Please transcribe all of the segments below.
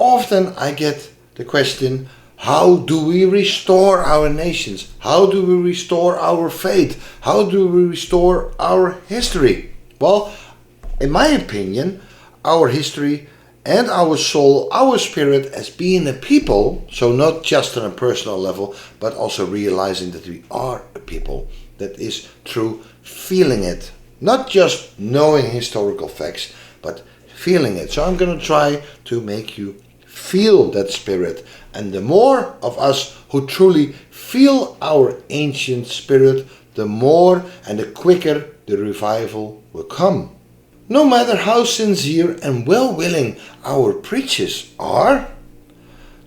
often I get the question, how do we restore our nations? How do we restore our faith? How do we restore our history? Well, in my opinion, our history and our soul, our spirit as being a people, so not just on a personal level, but also realizing that we are a people, that is through feeling it. Not just knowing historical facts, but feeling it. So I'm going to try to make you feel that spirit. And the more of us who truly feel our ancient spirit, the more and the quicker the revival will come. No matter how sincere and well-willing our preachers are,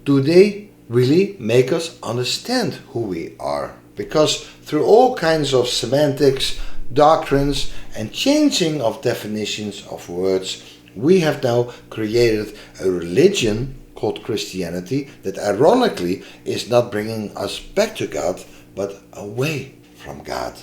do they really make us understand who we are? Because through all kinds of semantics, doctrines, and changing of definitions of words, we have now created a religion called Christianity that ironically is not bringing us back to God, but away from God.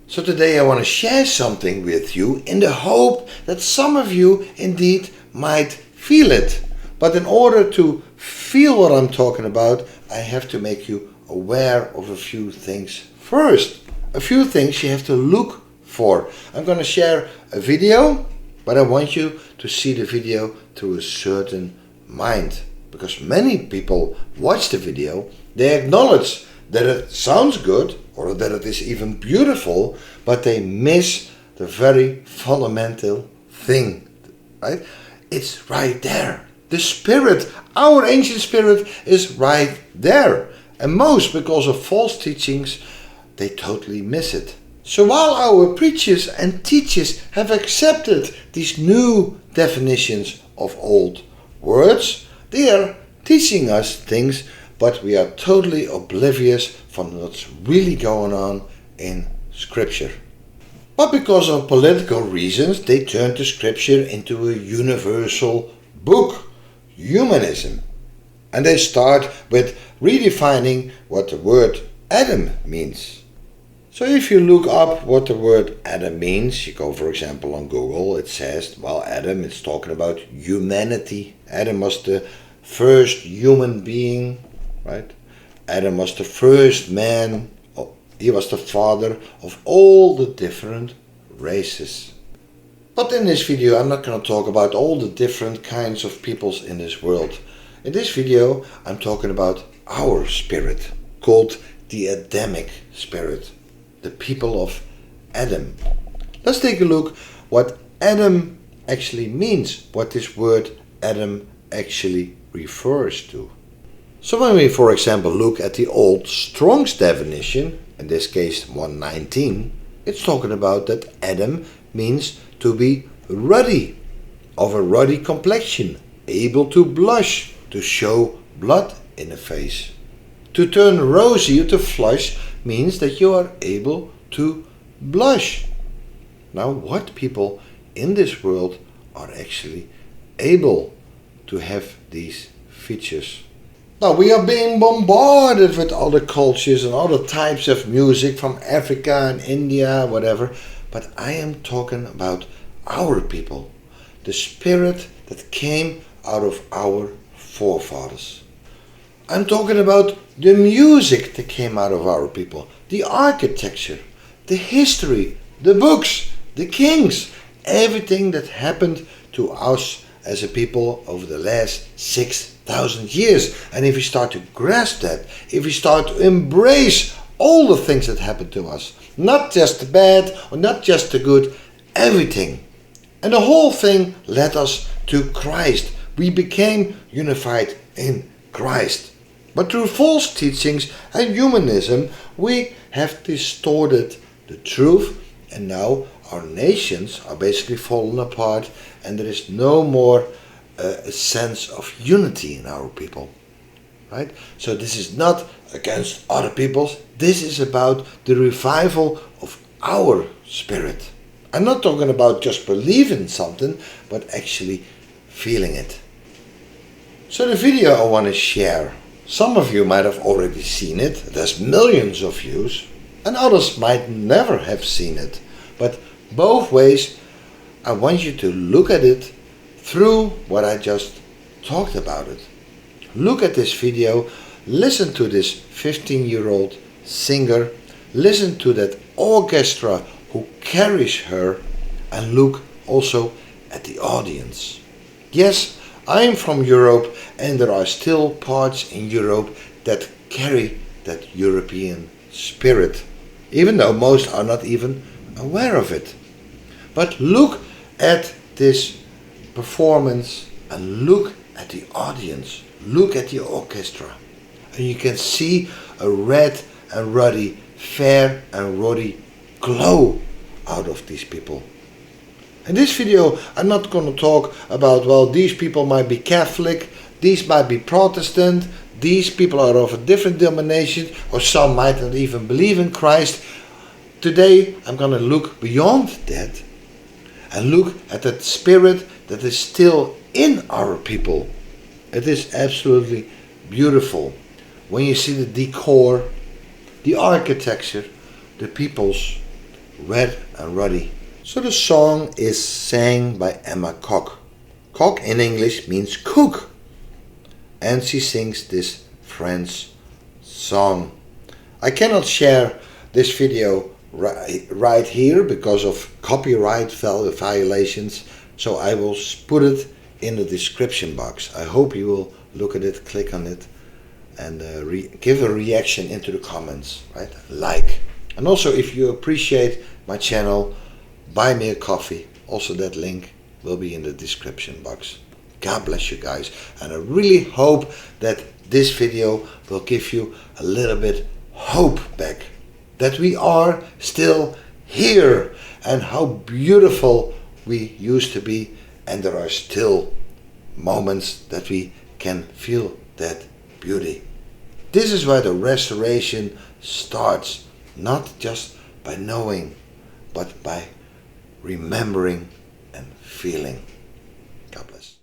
So today I want to share something with you in the hope that some of you indeed might feel it. But in order to feel what I'm talking about, I have to make you aware of a few things first. A few things you have to look for. I'm going to share a video, but I want you to see the video through a certain mind. Because many people watch the video, they acknowledge that it sounds good or that it is even beautiful, but they miss the very fundamental thing, right? It's right there. The spirit, our ancient spirit is right there. And most, because of false teachings, they totally miss it. So while our preachers and teachers have accepted these new definitions of old words, they are teaching us things, but we are totally oblivious from what's really going on in Scripture. But because of political reasons, they turn to Scripture into a universal book, humanism. And they start with redefining what the word Adam means. So if you look up what the word Adam means, you go for example on Google, it says, well, Adam, it's talking about humanity. Adam was the first human being, right? Adam was the first man. He was the father of all the different races. But in this video, I'm not going to talk about all the different kinds of peoples in this world. In this video, I'm talking about our spirit, called the Adamic spirit, the people of Adam. Let's take a look what Adam actually means, what this word Adam actually refers to. So when we, for example, look at the old Strong's definition, in this case 119, it's talking about that Adam means to be ruddy, of a ruddy complexion, able to blush, to show blood in the face. To turn rosy or to flush means that you are able to blush. Now, what people in this world are actually able to have these features? Now, we are being bombarded with other cultures and other types of music from Africa and India, whatever. But I am talking about our people, the spirit that came out of our forefathers. I'm talking about the music that came out of our people, the architecture, the history, the books, the kings, everything that happened to us as a people over the last 6,000 years. And if we start to grasp that, if we start to embrace all the things that happened to us, not just the bad or not just the good, everything. And the whole thing led us to Christ. We became unified in Christ. But through false teachings and humanism, we have distorted the truth, and now our nations are basically falling apart, and there is no more a sense of unity in our people. Right? So this is not against other peoples. This is about the revival of our spirit. I'm not talking about just believing something, but actually feeling it. So the video I want to share, some of you might have already seen it. It has millions of views, and others might never have seen it. But both ways, I want you to look at it through what I just talked about it. Look at this video, listen to this 15-year-old singer, listen to that orchestra who carries her, and look also at the audience. Yes, I'm from Europe, and there are still parts in Europe that carry that European spirit, even though most are not even aware of it. But look at this performance and look at the audience, look at the orchestra, and you can see a red and ruddy, fair and ruddy glow out of these people. In this video I'm not going to talk about, well, these people might be Catholic, these might be Protestant, these people are of a different denomination, or some might not even believe in Christ. Today I'm going to look beyond that and look at that spirit that is still in our people. It is absolutely beautiful when you see the decor, the architecture, the people's red and ruddy. So the song is sang by Emma Koch. Koch in English means cook. And she sings this French song. I cannot share this video right here because of copyright violations, so I will put it in the description box. I hope you will look at it, click on it, and give a reaction into the comments, right? Like. And also, if you appreciate my channel, buy me a coffee. Also, that link will be in the description box. God bless you guys, and I really hope that this video will give you a little bit hope back, that we are still here and how beautiful we used to be, and there are still moments that we can feel that beauty. This is where the restoration starts, not just by knowing, but by remembering and feeling. God bless.